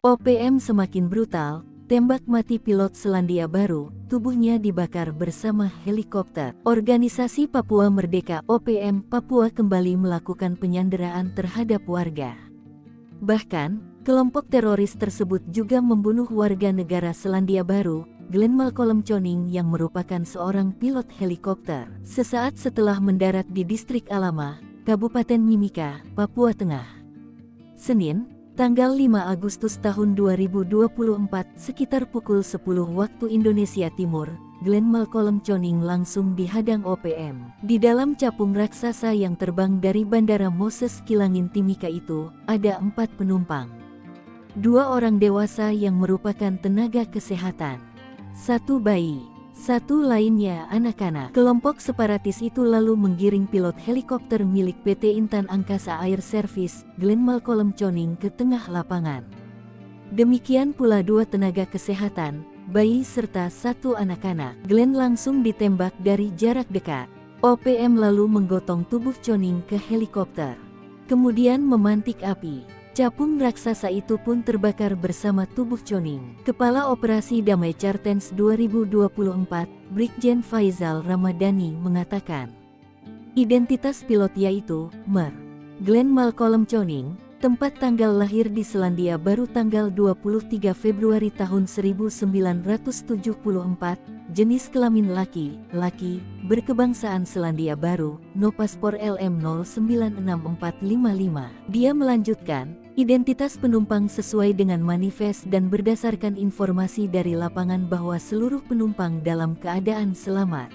OPM semakin brutal, tembak mati pilot Selandia Baru, tubuhnya dibakar bersama helikopter. Organisasi Papua Merdeka OPM Papua kembali melakukan penyanderaan terhadap warga. Bahkan, kelompok teroris tersebut juga membunuh warga negara Selandia Baru, Glenn Malcolm Choning yang merupakan seorang pilot helikopter, sesaat setelah mendarat di distrik Alama, Kabupaten Mimika, Papua Tengah. Senin, tanggal 5 Agustus tahun 2024, sekitar pukul 10 waktu Indonesia Timur, Glenn Malcolm Choning langsung dihadang OPM. Di dalam capung raksasa yang terbang dari Bandara Moses Kilangin Timika itu, ada 4 penumpang. 2 orang dewasa yang merupakan tenaga kesehatan. 1 bayi. 1 lainnya anak-anak. Kelompok separatis itu lalu menggiring pilot helikopter milik PT Intan Angkasa Air Service, Glenn Malcolm Choning ke tengah lapangan. Demikian pula 2 tenaga kesehatan, bayi serta 1 anak-anak. Glenn langsung ditembak dari jarak dekat. OPM lalu menggotong tubuh Choning ke helikopter. Kemudian memantik api. Capung raksasa itu pun terbakar bersama tubuh Choning. Kepala Operasi Damai Cartens 2024, Brigjen Faizal Ramadhani mengatakan, identitas pilot yaitu Mer. Glenn Malcolm Choning, tempat tanggal lahir di Selandia Baru tanggal 23 Februari tahun 1974, jenis kelamin laki, berkebangsaan Selandia Baru, no paspor LM 096455. Dia melanjutkan, identitas penumpang sesuai dengan manifest dan berdasarkan informasi dari lapangan bahwa seluruh penumpang dalam keadaan selamat.